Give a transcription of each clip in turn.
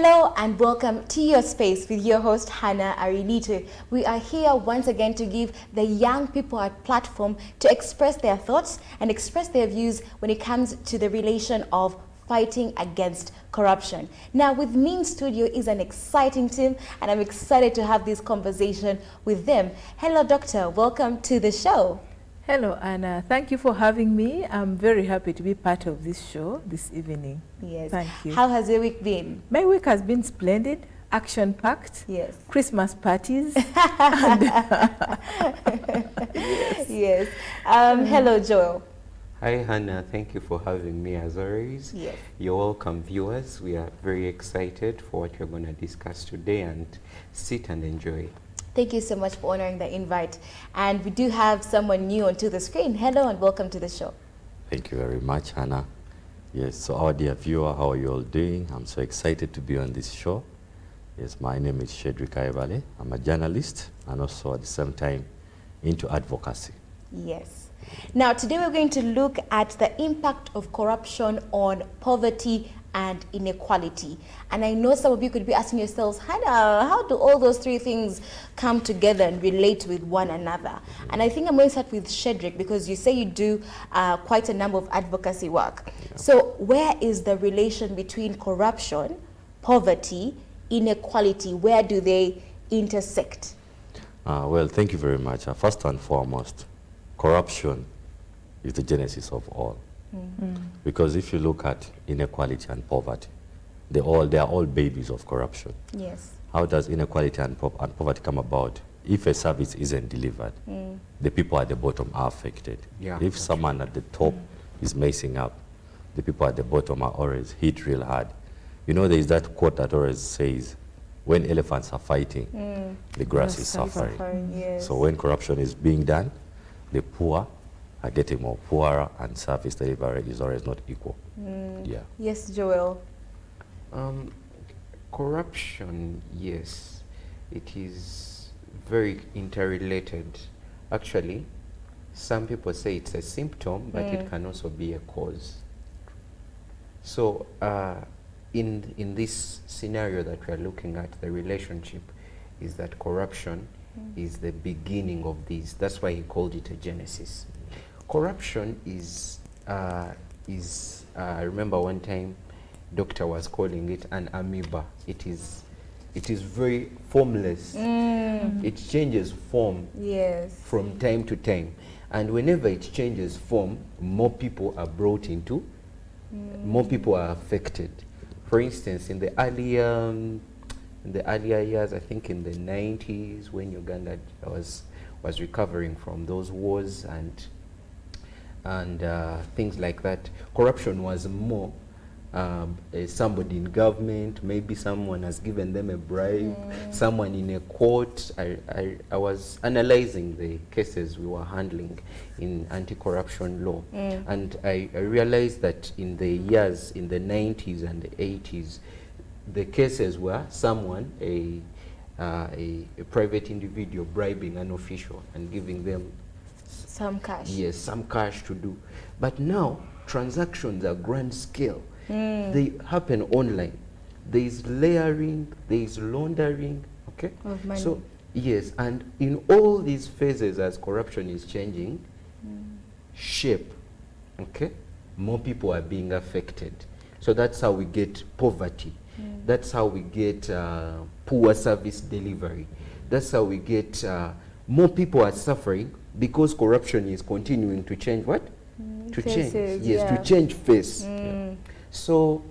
Hello and welcome to Your Space with your host Hannah Arinito. We are here once again to give the young people a platform to express their thoughts and express their views when it comes to the relation of fighting against corruption. Now with me in studio is an exciting team and I'm excited to have this conversation with them. Hello Doctor, welcome to the show. Hello, Anna. Thank you for having me. I'm very happy to be part of this show this evening. Yes. Thank you. How has your week been? My week has been splendid, action-packed. Yes. Christmas parties. Yes. Hello, Joel. Hi, Hannah. Thank you for having me as always. Yes. You're welcome, viewers. We are very excited for what we're going to discuss today, and sit and enjoy. Thank you so much for honoring the invite. And we do have someone new onto the screen. Hello and welcome to the show. Thank you very much, Hannah. Yes, so our dear viewer, how are you all doing? I'm so excited to be on this show. Yes, my name is Shedrick Aibale. I'm a journalist and also at the same time into advocacy. Yes. Now today we're going to look at the impact of corruption on poverty and inequality. And I know some of you could be asking yourselves, Hannah, how do all those three things come together and relate with one another? And I think I'm going to start with Shedrick because you say you do quite a number of advocacy work. Yeah. So where is the relation between corruption, poverty, inequality? Where do they intersect? Well, thank you very much. First and foremost, corruption is the genesis of all. Mm-hmm. Because if you look at inequality and poverty, they are all babies of corruption. Yes. How does inequality and poverty come about? If a service isn't delivered, the people at the bottom are affected. Yeah, if someone at the top is messing up, the people at the bottom are always hit real hard. You know, there is that quote that always says, when elephants are fighting, the grass is suffering. Yes. So when corruption is being done, the poor are getting more poorer, and service delivery is always not equal. Yeah. Yes, Joel. Corruption, yes, it is very interrelated. Actually, some people say it's a symptom, but it can also be a cause. So in this scenario that we are looking at, the relationship is that corruption is the beginning of this. That's why he called it a genesis. Corruption is I remember one time doctor was calling it an amoeba. It is very formless. It changes form from time to time, and whenever it changes form, more people are brought into, more people are affected. For instance, in the earlier years, I think in the 90s, when Uganda was recovering from those wars and things like that, corruption was more somebody in government, maybe someone has given them a bribe, someone in a court. I was analyzing the cases we were handling in anti-corruption law, and I realized that in the years, in the 90s and the 80s, the cases were someone, a private individual bribing an official and giving them some cash. Yes, some cash to do. But now transactions are grand scale. They happen online. There is layering, there is laundering, okay? Of money. So yes, and in all these phases as corruption is changing shape, okay, more people are being affected. So that's how we get poverty. That's how we get poor service delivery. That's how we get more people are suffering because corruption is continuing to change what? To Faces, change. Yes, to change face. So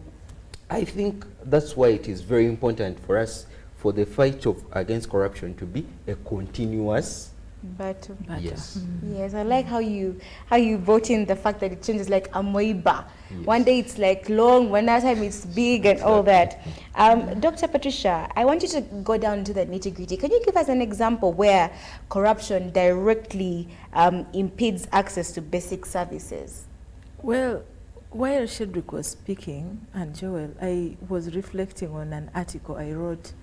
I think that's why it is very important for us, for the fight against corruption to be a continuous battle. Yes. Yes, I like how you brought in the fact that it changes like amoeba. Yes. One day it's like long, one other time it's big and all that. Dr. Patricia, I want you to go down into the nitty-gritty. Can you give us an example where corruption directly impedes access to basic services? Well, while Shedrick was speaking, and Joel, I was reflecting on an article I wrote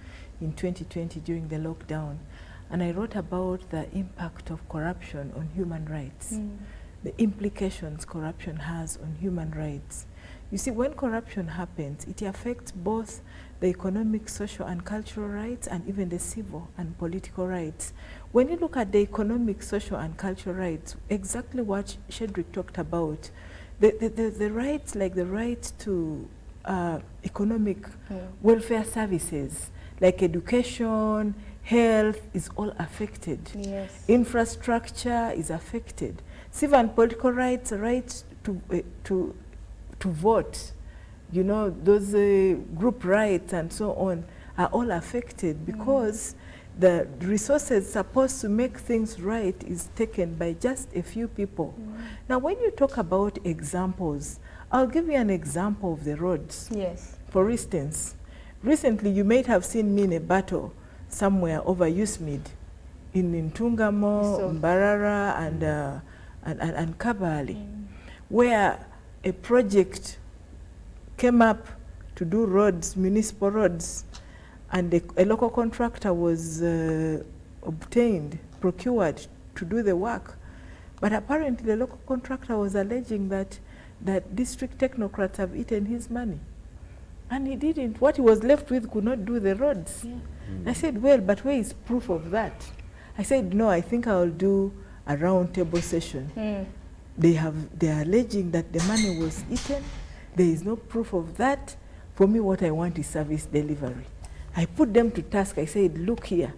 in 2020 during the lockdown. And I wrote about the impact of corruption on human rights, the implications corruption has on human rights. You see, when corruption happens, it affects both the economic, social, and cultural rights, and even the civil and political rights. When you look at the economic, social, and cultural rights, exactly what Shedrick talked about, the rights, like the right to economic welfare services, like education, health, is all affected. Yes. Infrastructure is affected. Civil and political rights, rights to vote, you know, those group rights and so on are all affected because the resources supposed to make things right is taken by just a few people. Now, when you talk about examples, I'll give you an example of the roads. Yes. For instance, recently you might have seen me in a battle somewhere over Usmid in Ntungamo, So- Mbarara, and Kabale, where a project came up to do roads, municipal roads, and a local contractor was procured to do the work. But apparently the local contractor was alleging that district technocrats have eaten his money. And he didn't. What he was left with could not do the roads. Yeah. I said, well, but where is proof of that? I said, no, I think I'll do a round table session. They are alleging that the money was eaten. There is no proof of that. For me, what I want is service delivery. I put them to task. I said, look here,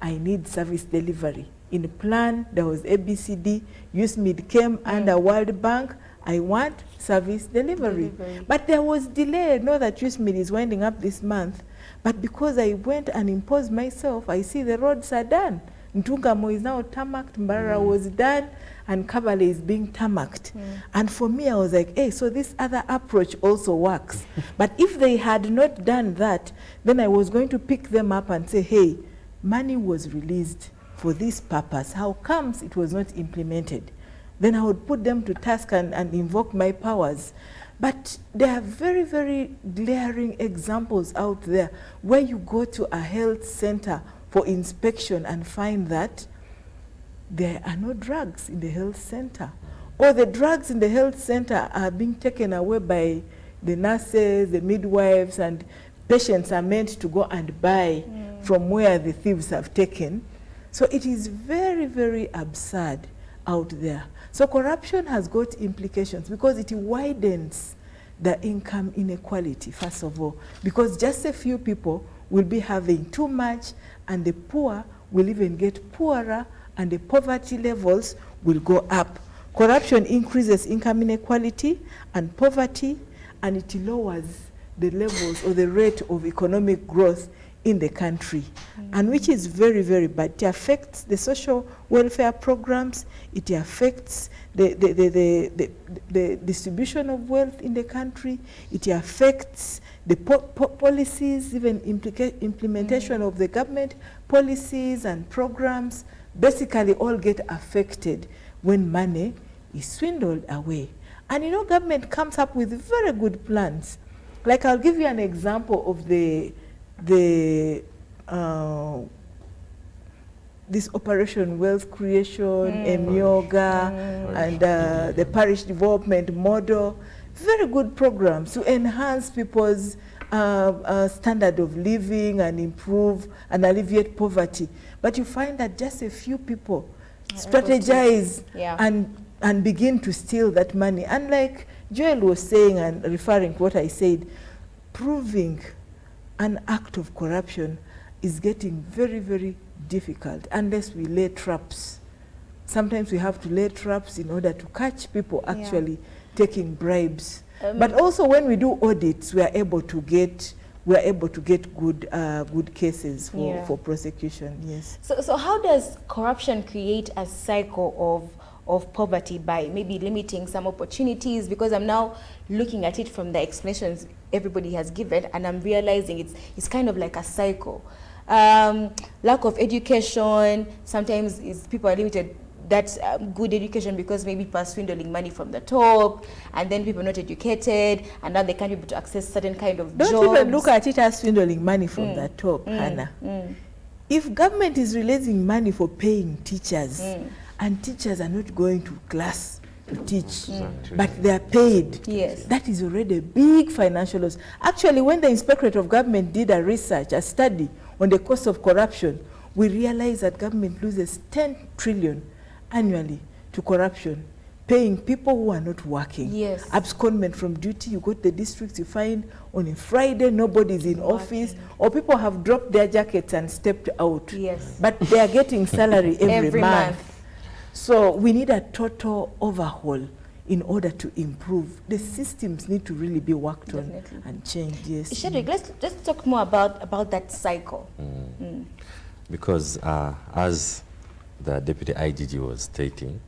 I need service delivery. In the plan, there was ABCD. USMID came under World Bank. I want service delivery. But there was delay. I know that USMID is winding up this month. But because I went and imposed myself, I see the roads are done. Ntungamo is now tarmacked, Mbarara was done, and Kabale is being tarmacked. And for me, I was like, hey, so this other approach also works. But if they had not done that, then I was going to pick them up and say, hey, money was released for this purpose. How comes it was not implemented? Then I would put them to task and invoke my powers. But there are very, very glaring examples out there where you go to a health center for inspection and find that there are no drugs in the health center. Or the drugs in the health center are being taken away by the nurses, the midwives, and patients are meant to go and buy from where the thieves have taken. So it is very, very absurd out there. So corruption has got implications because it widens the income inequality, first of all, because just a few people will be having too much and the poor will even get poorer and the poverty levels will go up. Corruption increases income inequality and poverty, and it lowers the levels or the rate of economic growth in the country, and which is very, very bad. It affects the social welfare programs, it affects the distribution of wealth in the country, it affects the policies, even implementation of the government policies and programs, basically all get affected when money is swindled away. And you know, government comes up with very good plans. Like I'll give you an example of this Operation Wealth Creation, Emyoga, and the parish development model. Very good programs to enhance people's standard of living and improve and alleviate poverty. But you find that just a few people strategize and begin to steal that money. And like Joel was saying and referring to what I said, proving an act of corruption is getting very, very difficult unless we lay traps. Sometimes we have to lay traps in order to catch people actually taking bribes. But also when we do audits, we are able to get good cases for prosecution. Yes. So how does corruption create a cycle of poverty by maybe limiting some opportunities? Because I'm now looking at it from the explanations everybody has given, and I'm realizing it's kind of like a cycle. Lack of education, sometimes people are limited. That's good education because maybe people are swindling money from the top, and then people are not educated, and now they can't be able to access certain kind of jobs. Don't even look at it as swindling money from the top, Hannah. If government is releasing money for paying teachers, and teachers are not going to class to teach, Exactly. but they are paid. Yes. That is already a big financial loss. Actually, when the Inspectorate of Government did a research, a study on the cost of corruption, we realized that government loses 10 trillion annually to corruption, paying people who are not working. Yes. Abscondment from duty, you go to the districts, you find on a Friday nobody's in office, or people have dropped their jackets and stepped out. Yes. But they are getting salary every month. month. So we need a total overhaul in order to improve. The systems need to really be worked Definitely. on and changed, yes. Shedrick, let's talk more about that cycle. Because as the Deputy IGG was stating,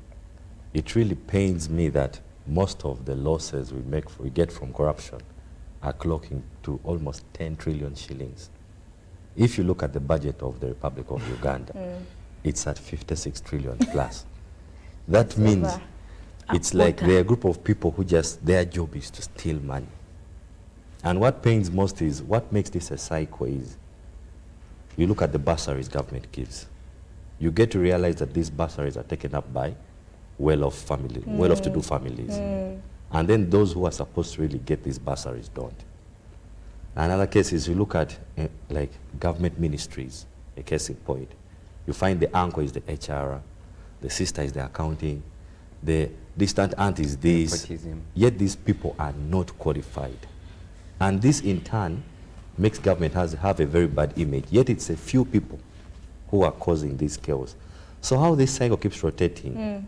it really pains me that most of the losses we get from corruption are clocking to almost 10 trillion shillings. If you look at the budget of the Republic of Uganda, it's at 56 trillion plus. That means over it's like they're a group of people who just, their job is to steal money. And what pains most is, what makes this a cycle is, you look at the bursaries government gives. You get to realize that these bursaries are taken up by well-off family, well-off-to-do families. And then those who are supposed to really get these bursaries don't. Another case is you look at like government ministries, a case in point. You find the uncle is the HR, the sister is the accounting, the distant aunt is this, Nepotism. yet these people are not qualified. And this in turn makes government have a very bad image, yet it's a few people who are causing this chaos. So how this cycle keeps rotating,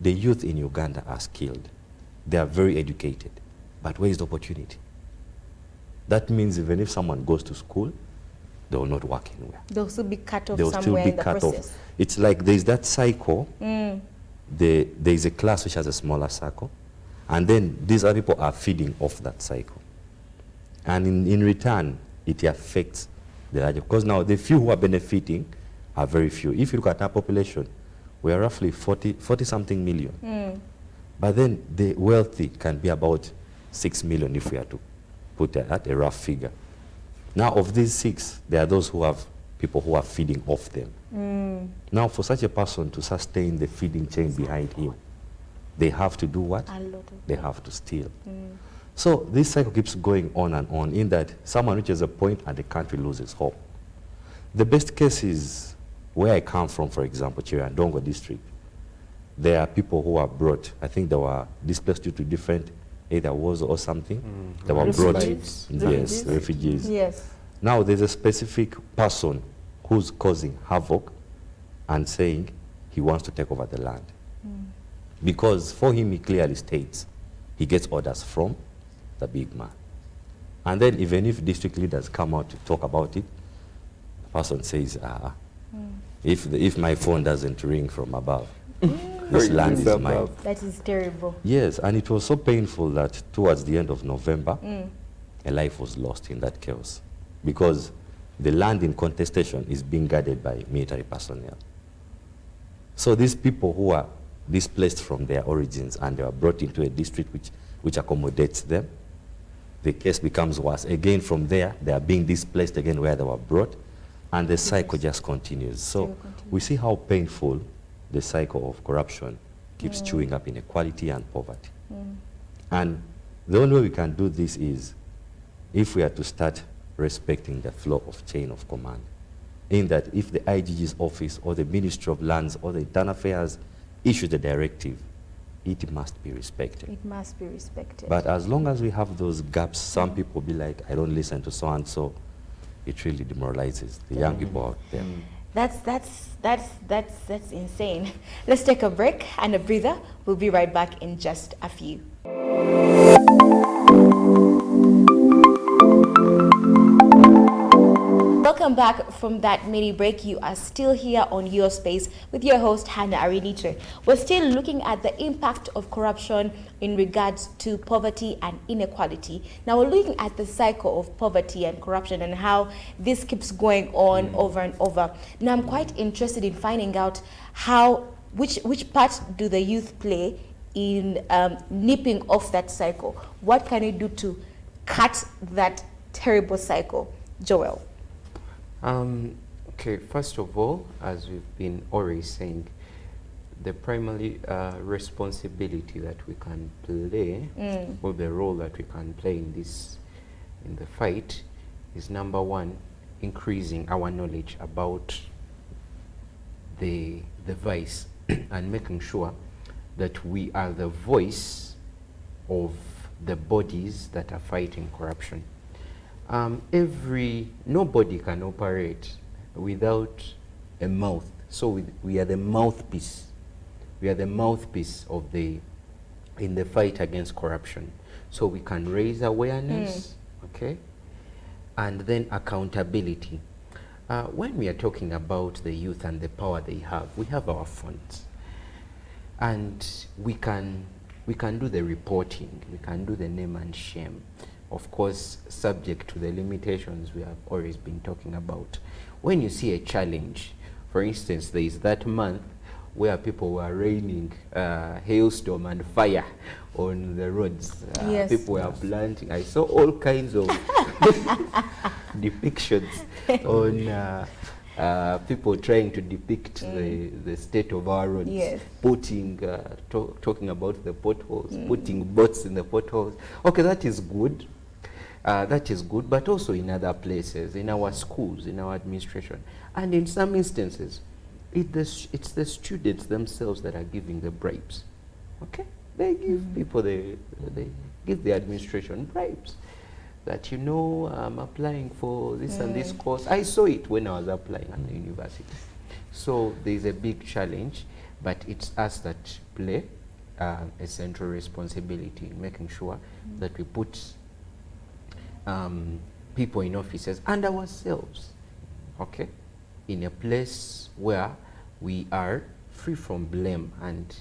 the youth in Uganda are skilled. They are very educated. But where is the opportunity? That means even if someone goes to school, they will not work anywhere. They'll still be cut off They will still somewhere be in the cut process. off. It's like there's that cycle. There is a class which has a smaller circle. And then these other people are feeding off that cycle. And in return, it affects the larger. Because now the few who are benefiting are very few. If you look at our population, we are roughly 40-something million. But then the wealthy can be about 6 million if we are to put at a rough figure. Now of these 6, there are those who have people who are feeding off them. Now for such a person to sustain the feeding chain behind him, they have to do what? A lot of They have to steal. So this cycle keeps going on and on, in that someone reaches a point and the country loses hope. The best case is where I come from, for example, Chiriandongo district. There are people who are brought, I think they were displaced due to different, either wars or something. They were brought, Refugees. yes, refugees. Yes. Now there's a specific person who's causing havoc and saying he wants to take over the land. Because for him, he clearly states he gets orders from the big man. And then even if district leaders come out to talk about it, the person says, if my phone doesn't ring from above, this land is mine. That is terrible. Yes, and it was so painful that towards the end of November, a life was lost in that chaos. Because the land in contestation is being guarded by military personnel. So these people who are displaced from their origins and they are brought into a district which accommodates them, the case becomes worse. Again, from there, they are being displaced again where they were brought, and the cycle just continues. So we see how painful the cycle of corruption keeps chewing up inequality and poverty. And the only way we can do this is if we are to start respecting the flow of chain of command. In that if the IGG's office or the Ministry of Lands or the Internal Affairs issue the directive, it must be respected. It must be respected. But as long as we have those gaps, some people be like, I don't listen to so and so, it really demoralizes the young people out there. That's insane. Let's take a break and a breather. We'll be right back in just a few. Welcome back from that mini break. You are still here on Your Space with your host Hannah Arinitre. We're still looking at the impact of corruption in regards to poverty and inequality. Now we're looking at the cycle of poverty and corruption and how this keeps going on over and over. Now I'm quite interested in finding out which part do the youth play in nipping off that cycle. What can we do to cut that terrible cycle? Joel. Okay, first of all, as we've been already saying, the primary responsibility that we can play, or the role that we can play in the fight, is number one, increasing our knowledge about the vice and making sure that we are the voice of the bodies that are fighting corruption. Nobody can operate without a mouth. So we are the mouthpiece. We are the mouthpiece in the fight against corruption. So we can raise awareness, okay? And then accountability. When we are talking about the youth and the power they have, we have our funds. And we can do the reporting, we can do the name and shame. Of course, subject to the limitations we have always been talking about. When you see a challenge, for instance, there is that month where people were raining hailstorm and fire on the roads. Yes. People were planting. I saw all kinds of depictions on people trying to depict the state of our roads, Yes. putting, talking about the potholes, putting boats in the potholes. Okay, that is good. That is good, but also in other places, in our schools, in our administration. And in some instances, it's the students themselves that are giving the bribes. Okay? They give people, they give the administration bribes. That, you know, I'm applying for this and this course. I saw it when I was applying at the university. So there's a big challenge, but it's us that play a central responsibility in making sure that we put people in offices and ourselves, okay, in a place where we are free from blame and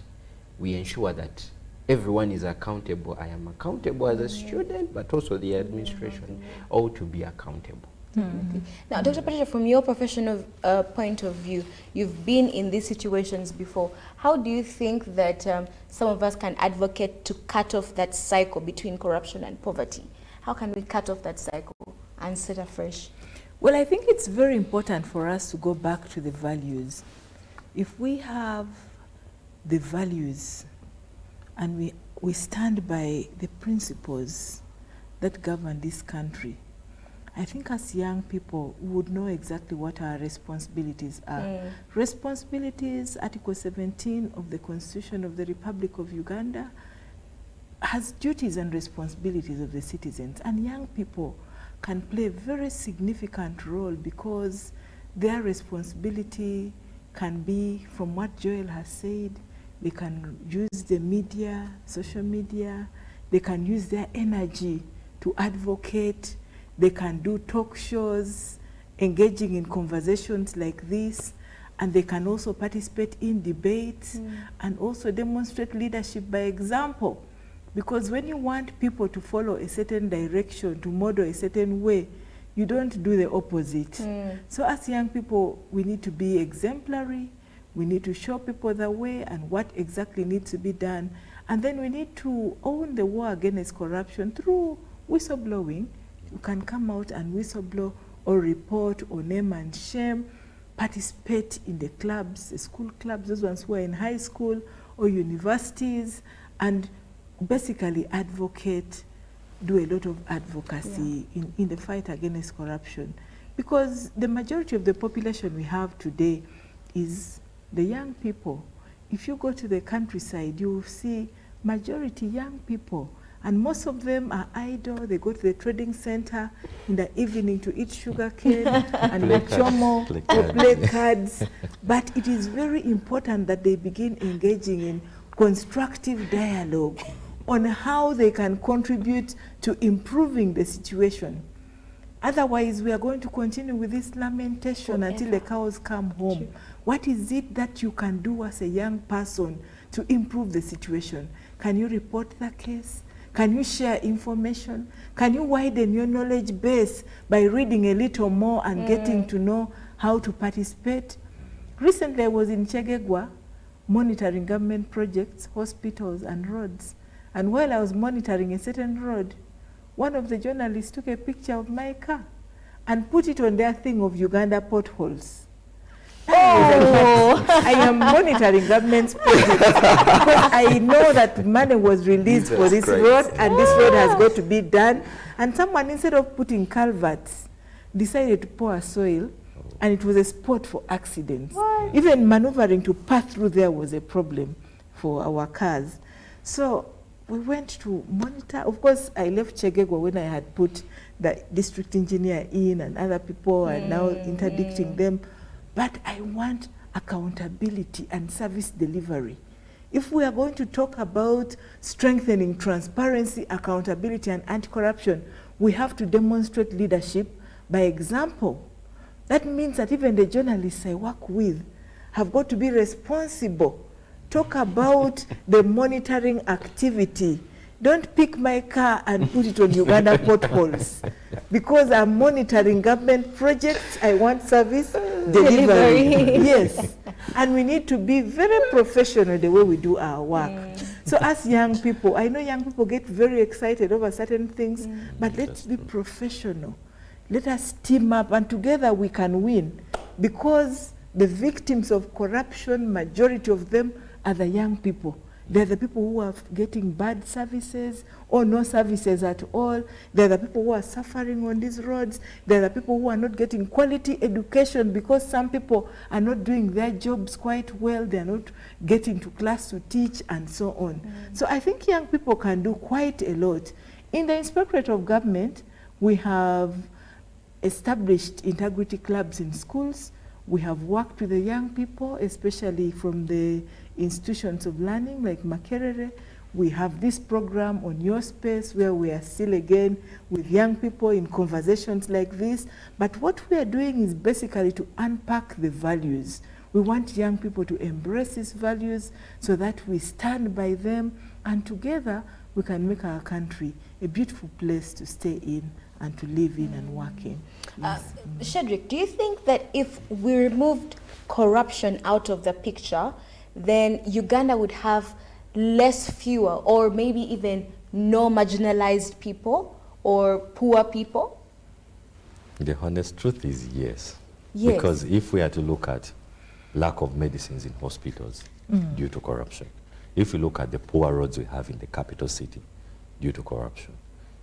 we ensure that everyone is accountable. I am accountable as a student, but also the administration ought to be accountable. Now, Dr. Patricia, from your professional point of view, you've been in these situations before. How do you think that some of us can advocate to cut off that cycle between corruption and poverty? How can we cut off that cycle and start afresh? Well, I think it's very important for us to go back to the values. If we have the values and we stand by the principles that govern this country, I think as young people, we would know exactly what our responsibilities are. Responsibilities, Article 17 of the Constitution of the Republic of Uganda, has duties and responsibilities of the citizens, and young people can play a very significant role because their responsibility can be, from what Joel has said, they can use the media, social media, they can use their energy to advocate, they can do talk shows, engaging in conversations like this, and they can also participate in debates and also demonstrate leadership by example. Because when you want people to follow a certain direction, to model a certain way, you don't do the opposite. So as young people, we need to be exemplary, we need to show people the way and what exactly needs to be done. And then we need to own the war against corruption through whistleblowing. You can come out and whistleblow or report or name and shame, participate in the clubs, the school clubs, those ones who are in high school or universities, and basically advocate, do a lot of advocacy in the fight against corruption. Because the majority of the population we have today is the young people. If you go to the countryside, you will see majority young people, and most of them are idle. They go to the trading center in the evening to eat sugar cane and machomo or play cards. But it is very important that they begin engaging in constructive dialogue on how they can contribute to improving the situation. Otherwise, we are going to continue with this lamentation until the cows come home. True. What is it that you can do as a young person to improve the situation? Can you report the case? Can you share information? Can you widen your knowledge base by reading a little more and getting to know how to participate? Recently, I was in Chegegwa monitoring government projects, hospitals, and roads. And while I was monitoring a certain road, one of the journalists took a picture of my car and put it on their thing of Uganda potholes. Oh. I am monitoring government's projects because I know that money was released for this road, and this road has got to be done. And someone, instead of putting culverts, decided to pour soil, and it was a spot for accidents. What? Even maneuvering to pass through there was a problem for our cars. So we went to monitor. Of course, I left Chegegwa when I had put the district engineer in, and other people are now interdicting them. But I want accountability and service delivery. If we are going to talk about strengthening transparency, accountability, and anti-corruption, we have to demonstrate leadership by example. That means that even the journalists I work with have got to be responsible. Talk about the monitoring activity. Don't pick my car and put it on Uganda potholes. Because I'm monitoring government projects, I want service delivery. Yes. And we need to be very professional the way we do our work. So as young people, I know young people get very excited over certain things, but let's be professional. Let us team up, and together we can win. Because the victims of corruption, majority of them are the young people. They're the people who are getting bad services or no services at all. They're the people who are suffering on these roads. They're the people who are not getting quality education because some people are not doing their jobs quite well. They're not getting to class to teach and so on. So I think young people can do quite a lot. In the Inspectorate of Government, we have established integrity clubs in schools. We have worked with the young people, especially from the institutions of learning like Makerere. We have this program on Your Space where we are still again with young people in conversations like this. But what we are doing is basically to unpack the values. We want young people to embrace these values so that we stand by them, and together we can make our country a beautiful place to stay in and to live in and work in. Yes. Shedrick, do you think that if we removed corruption out of the picture, then Uganda would have fewer, or maybe even no marginalized people or poor people? The honest truth is yes. Yes. Because if we are to look at lack of medicines in hospitals due to corruption, if we look at the poor roads we have in the capital city due to corruption,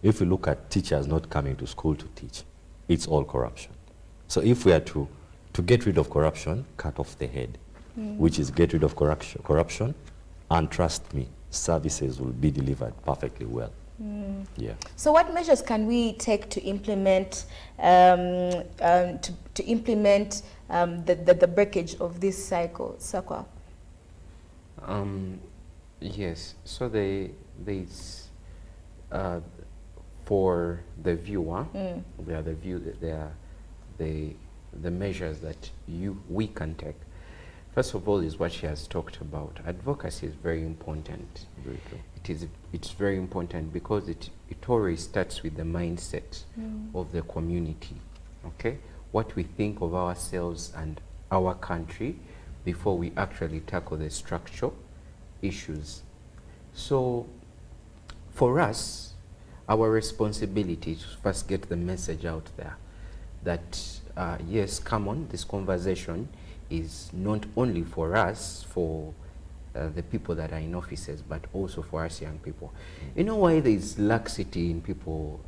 if we look at teachers not coming to school to teach, it's all corruption. So if we are to get rid of corruption, cut off the head, which is get rid of corruption, and trust me, services will be delivered perfectly well. Yeah. So what measures can we take to implement the breakage of this cycle? Yes. So there's for the viewer, they are the measures that we can take. First of all, is what she has talked about. Advocacy is very important. Very true. It's very important because it always starts with the mindset of the community. Okay, what we think of ourselves and our country before we actually tackle the structural issues. So, for us, our responsibility is to first get the message out there that yes, come on, this conversation is not only for us, for the people that are in offices, but also for us young people. You know why there is laxity in people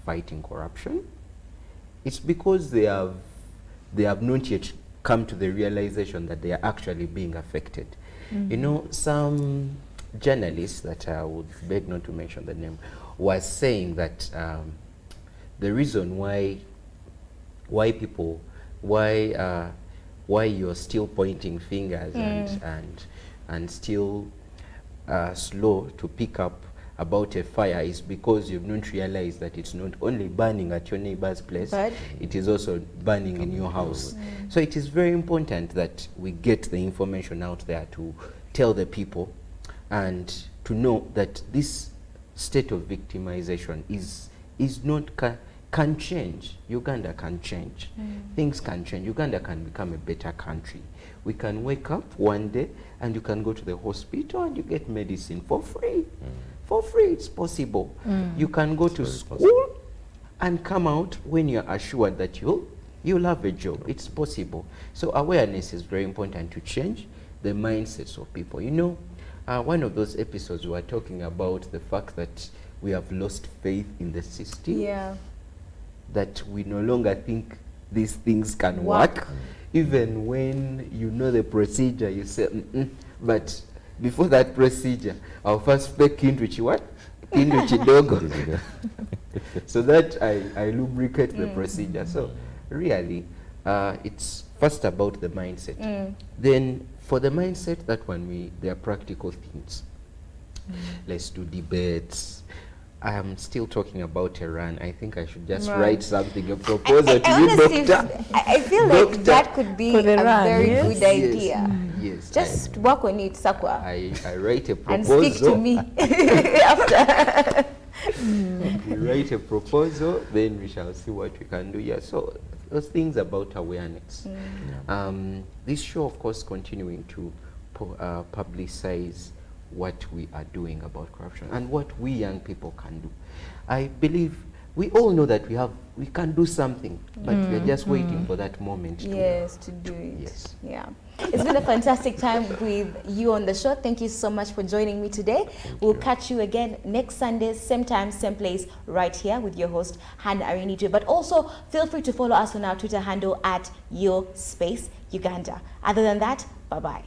fighting corruption? It's because they have not yet come to the realization that they are actually being affected. You know, some journalists that I would beg not to mention the name was saying that the reason why you're still pointing fingers and still slow to pick up about a fire is because you've not realized that it's not only burning at your neighbor's place, but it is also burning in your house. So it is very important that we get the information out there to tell the people and to know that this state of victimization is not can change. Uganda can change. Things can change. Uganda can become a better country. We can wake up one day and you can go to the hospital and you get medicine for free. For free, it's possible. You can go to school and come out when you're assured that you'll you'll have a job. It's possible. So awareness is very important to change the mindsets of people. You know, one of those episodes we were talking about the fact that we have lost faith in the system. Yeah. That we no longer think these things can work. Even when you know the procedure, you say, but before that procedure, I'll first fake into what? Into chidogo. So that I lubricate the procedure. So really, it's first about the mindset. Then for the mindset, that one, there are practical things. Let's do debates. I am still talking a run. I think I should just write something, a proposal to you, honestly, doctor. I feel like that could be For a the run, very yes. good idea. Yes. Just work on it, Sakwa, I write a and proposal. speak to me after. We write a proposal, then we shall see what we can do. Yeah, so those things about awareness. This show, of course, continuing to publicize what we are doing about corruption and what we young people can do. I believe we all know that we can do something, but we are just waiting for that moment to do it. Yes. Yeah. It's been a fantastic time with you on the show. Thank you so much for joining me today. We'll catch you again next Sunday, same time, same place, right here with your host, Hannah Arinije. But also, feel free to follow us on our Twitter handle at YourSpaceUganda. Other than that, bye-bye.